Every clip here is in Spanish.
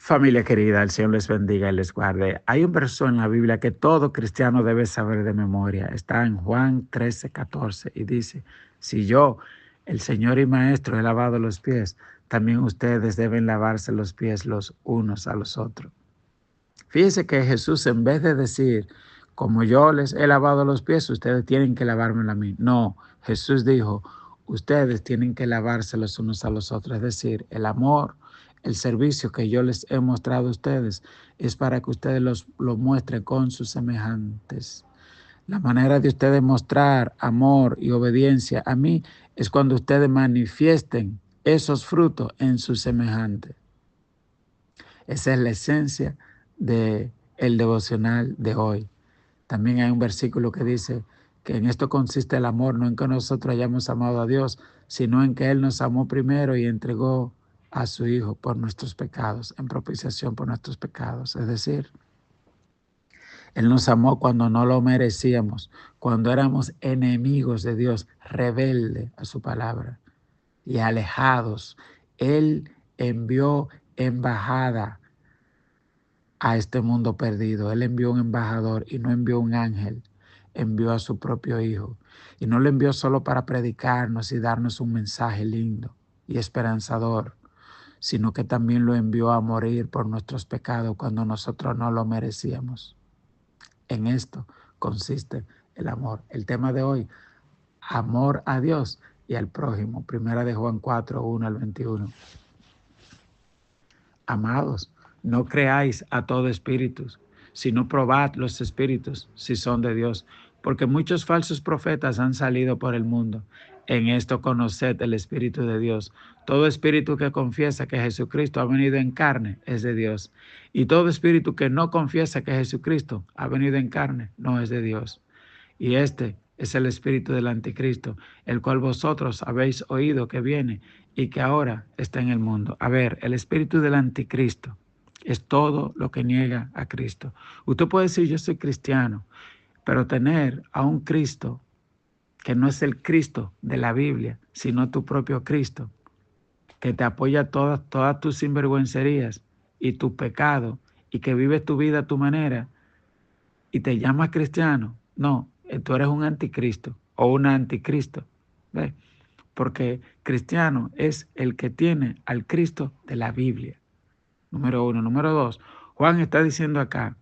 Familia querida, el Señor les bendiga y les guarde. Hay un verso en la Biblia que todo cristiano debe saber de memoria. Está en Juan 13:14 y dice, si yo, el Señor y Maestro, he lavado los pies, también ustedes deben lavarse los pies los unos a los otros. Fíjese que Jesús, en vez de decir, como yo les he lavado los pies, ustedes tienen que lavármelo a mí. No, Jesús dijo, ustedes tienen que lavarse los unos a los otros. Es decir, el amor, el servicio que yo les he mostrado a ustedes es para que ustedes lo muestren con sus semejantes. La manera de ustedes mostrar amor y obediencia a mí es cuando ustedes manifiesten esos frutos en sus semejantes. Esa es la esencia del devocional de hoy. También hay un versículo que dice que en esto consiste el amor, no en que nosotros hayamos amado a Dios, sino en que Él nos amó primero y entregó a su Hijo por nuestros pecados, en propiciación por nuestros pecados. Es decir, Él nos amó cuando no lo merecíamos, cuando éramos enemigos de Dios, rebeldes a su palabra y alejados. Él envió embajada a este mundo perdido. Él envió un embajador y no envió un ángel, envió a su propio Hijo. Y no lo envió solo para predicarnos y darnos un mensaje lindo y esperanzador, sino que también lo envió a morir por nuestros pecados cuando nosotros no lo merecíamos. En esto consiste el amor. El tema de hoy, amor a Dios y al prójimo. Primera de Juan 4, 1 al 21. Amados, no creáis a todo espíritu, sino probad los espíritus si son de Dios, porque muchos falsos profetas han salido por el mundo. En esto conoced el Espíritu de Dios. Todo espíritu que confiesa que Jesucristo ha venido en carne es de Dios. Y todo espíritu que no confiesa que Jesucristo ha venido en carne no es de Dios. Y este es el espíritu del anticristo, el cual vosotros habéis oído que viene y que ahora está en el mundo. A ver, el espíritu del anticristo es todo lo que niega a Cristo. Usted puede decir, yo soy cristiano, pero tener a un Cristo que no es el Cristo de la Biblia, sino tu propio Cristo, que te apoya todas tus sinvergüencerías y tu pecado, y que vives tu vida a tu manera, y te llamas cristiano, no, tú eres un anticristo o una anticristo. ¿Ves? Porque cristiano es el que tiene al Cristo de la Biblia. Número uno. Número dos, Juan está diciendo acá,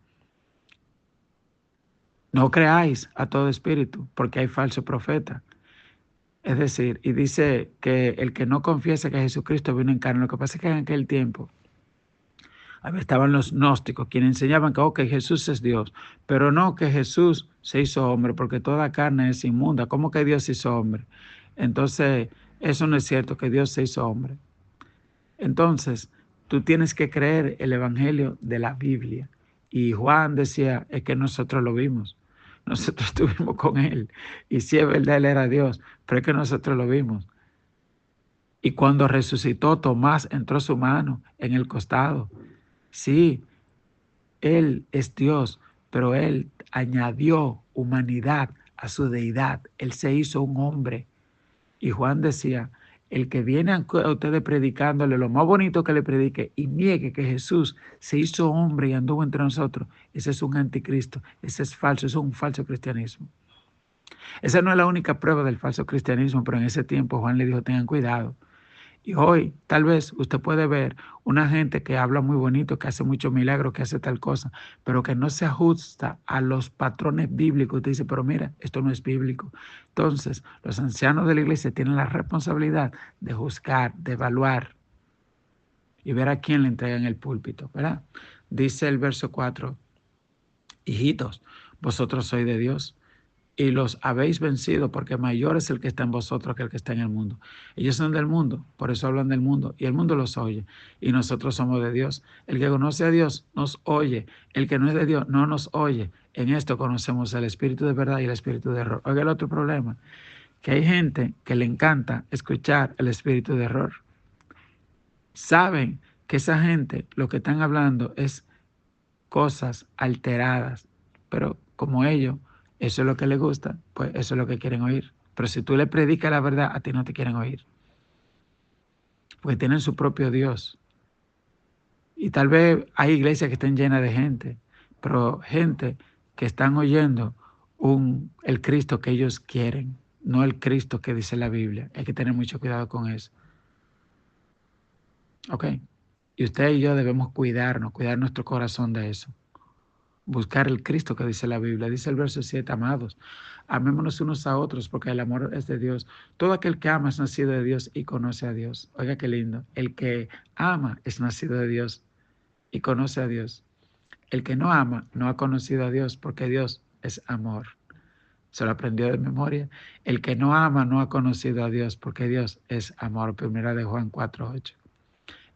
no creáis a todo espíritu, porque hay falso profeta. Es decir, y dice que el que no confiesa que Jesucristo vino en carne, lo que pasa es que en aquel tiempo estaban los gnósticos, quienes enseñaban que Jesús es Dios, pero no que Jesús se hizo hombre, porque toda carne es inmunda. ¿Cómo que Dios se hizo hombre? Entonces, eso no es cierto, que Dios se hizo hombre. Entonces, tú tienes que creer el evangelio de la Biblia. Y Juan decía, es que nosotros lo vimos. Nosotros estuvimos con él. Y sí es verdad, él era Dios, pero es que nosotros lo vimos. Y cuando resucitó, Tomás entró su mano en el costado. Sí, él es Dios, pero él añadió humanidad a su deidad. Él se hizo un hombre. Y Juan decía, el que viene a ustedes predicándole lo más bonito que le predique y niegue que Jesús se hizo hombre y anduvo entre nosotros, ese es un anticristo, ese es falso, eso es un falso cristianismo. Esa no es la única prueba del falso cristianismo, pero en ese tiempo Juan le dijo, tengan cuidado. Y hoy tal vez usted puede ver una gente que habla muy bonito, que hace muchos milagros, que hace tal cosa, pero que no se ajusta a los patrones bíblicos. Usted dice, pero mira, esto no es bíblico. Entonces, los ancianos de la iglesia tienen la responsabilidad de juzgar, de evaluar y ver a quién le entregan el púlpito, ¿verdad? Dice el verso 4, hijitos, vosotros sois de Dios y los habéis vencido, porque mayor es el que está en vosotros que el que está en el mundo. Ellos son del mundo, por eso hablan del mundo, y el mundo los oye, y nosotros somos de Dios. El que conoce a Dios nos oye, el que no es de Dios no nos oye. En esto conocemos el espíritu de verdad y el espíritu de error. Oiga el otro problema, que hay gente que le encanta escuchar el espíritu de error. Saben que esa gente lo que están hablando es cosas alteradas, pero como ellos, eso es lo que les gusta, pues eso es lo que quieren oír. Pero si tú le predicas la verdad, a ti no te quieren oír, porque tienen su propio Dios. Y tal vez hay iglesias que estén llenas de gente, pero gente que están oyendo el Cristo que ellos quieren, no el Cristo que dice la Biblia. Hay que tener mucho cuidado con eso. ¿Ok? Y usted y yo debemos cuidarnos, cuidar nuestro corazón de eso. Buscar el Cristo que dice la Biblia. Dice el verso 7, amados, amémonos unos a otros porque el amor es de Dios. Todo aquel que ama es nacido de Dios y conoce a Dios. Oiga qué lindo. El que ama es nacido de Dios y conoce a Dios. El que no ama no ha conocido a Dios porque Dios es amor. Se lo aprendió de memoria. El que no ama no ha conocido a Dios porque Dios es amor. Primera de Juan 4:8.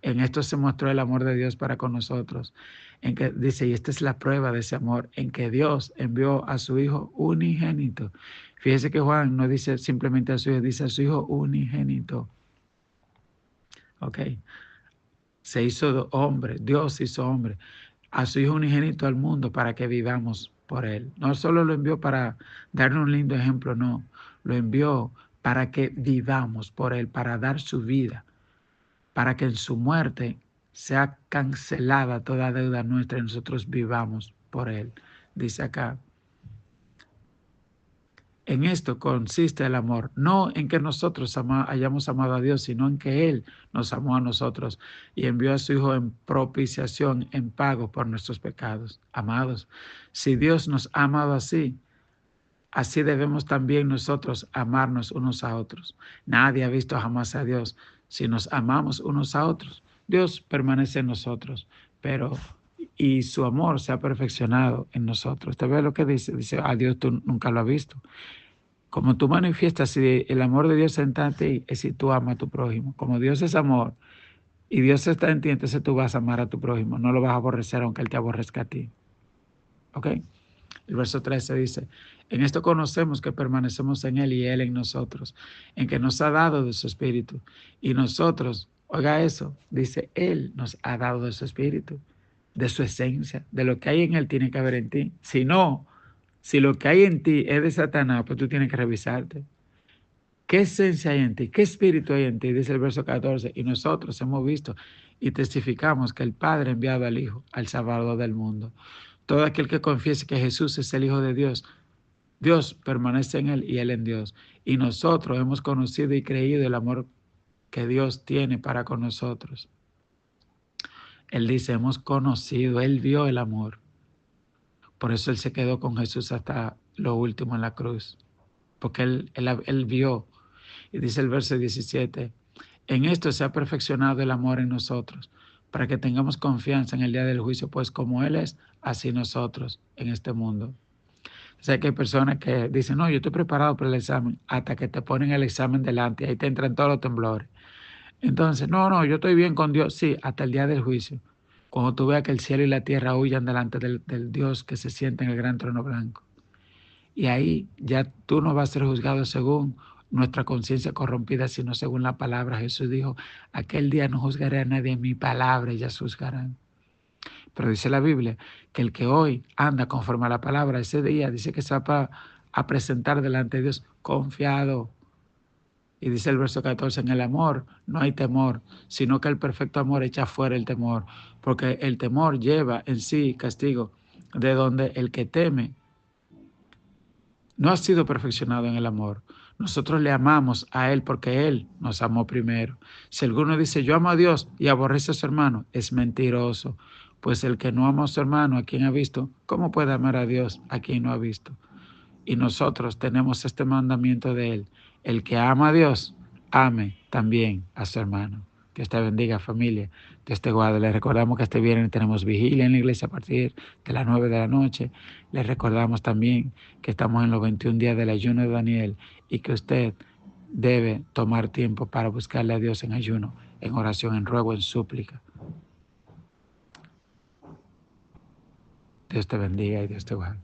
En esto se mostró el amor de Dios para con nosotros. En que dice, y esta es la prueba de ese amor, en que Dios envió a su Hijo unigénito. Fíjese que Juan no dice simplemente a su Hijo, dice a su Hijo unigénito. Ok. Se hizo hombre, Dios hizo hombre, a su Hijo unigénito al mundo para que vivamos por Él. No solo lo envió para darnos un lindo ejemplo, no. Lo envió para que vivamos por Él, para dar su vida, para que en su muerte sea cancelada toda deuda nuestra y nosotros vivamos por Él. Dice acá, en esto consiste el amor, no en que nosotros hayamos amado a Dios, sino en que Él nos amó a nosotros y envió a su Hijo en propiciación, en pago por nuestros pecados. Amados, si Dios nos ha amado así, así debemos también nosotros amarnos unos a otros. Nadie ha visto jamás a Dios. Si nos amamos unos a otros, Dios permanece en nosotros, y su amor se ha perfeccionado en nosotros. ¿Usted ve lo que dice? Dice, a Dios tú nunca lo has visto. Como tú manifiestas si el amor de Dios está en ti, es si tú amas a tu prójimo. Como Dios es amor y Dios está en ti, entonces tú vas a amar a tu prójimo. No lo vas a aborrecer aunque Él te aborrezca a ti. ¿Ok? El verso 13 dice, en esto conocemos que permanecemos en Él y Él en nosotros, en que nos ha dado de su Espíritu. Y nosotros, oiga eso, dice, Él nos ha dado de su Espíritu, de su esencia, de lo que hay en Él tiene que haber en ti. Si no, si lo que hay en ti es de Satanás, pues tú tienes que revisarte. ¿Qué esencia hay en ti? ¿Qué espíritu hay en ti? Dice el verso 14. Y nosotros hemos visto y testificamos que el Padre ha enviado al Hijo, al Salvador del mundo. Todo aquel que confiese que Jesús es el Hijo de Dios, Dios permanece en Él y Él en Dios. Y nosotros hemos conocido y creído el amor que Dios tiene para con nosotros. Él dice, hemos conocido, Él vio el amor. Por eso Él se quedó con Jesús hasta lo último en la cruz. Porque Él vio. Y dice el verso 17, en esto se ha perfeccionado el amor en nosotros, para que tengamos confianza en el día del juicio, pues como Él es, así nosotros en este mundo. O sea que hay personas que dicen, no, yo estoy preparado para el examen, hasta que te ponen el examen delante y ahí te entran todos los temblores. Entonces, no, yo estoy bien con Dios, sí, hasta el día del juicio. Cuando tú veas que el cielo y la tierra huyan delante del Dios que se sienta en el gran trono blanco. Y ahí ya tú no vas a ser juzgado según nuestra conciencia corrompida, sino según la palabra. Jesús dijo, aquel día no juzgaré a nadie, en mi palabra ellas juzgarán. Pero dice la Biblia que el que hoy anda conforme a la palabra, ese día dice que se va a presentar delante de Dios confiado. Y dice el verso 14, en el amor no hay temor, sino que el perfecto amor echa fuera el temor, porque el temor lleva en sí castigo, de donde el que teme no ha sido perfeccionado en el amor. Nosotros le amamos a Él porque Él nos amó primero. Si alguno dice, yo amo a Dios y aborrece a su hermano, es mentiroso. Pues el que no ama a su hermano, a quien ha visto, ¿cómo puede amar a Dios a quien no ha visto? Y nosotros tenemos este mandamiento de Él. El que ama a Dios, ame también a su hermano. Dios te bendiga, familia. Dios te guarde. Les recordamos que este viernes tenemos vigilia en la iglesia a partir de las 9 de la noche. Les recordamos también que estamos en los 21 días del ayuno de Daniel y que usted debe tomar tiempo para buscarle a Dios en ayuno, en oración, en ruego, en súplica. Dios te bendiga y Dios te guarde.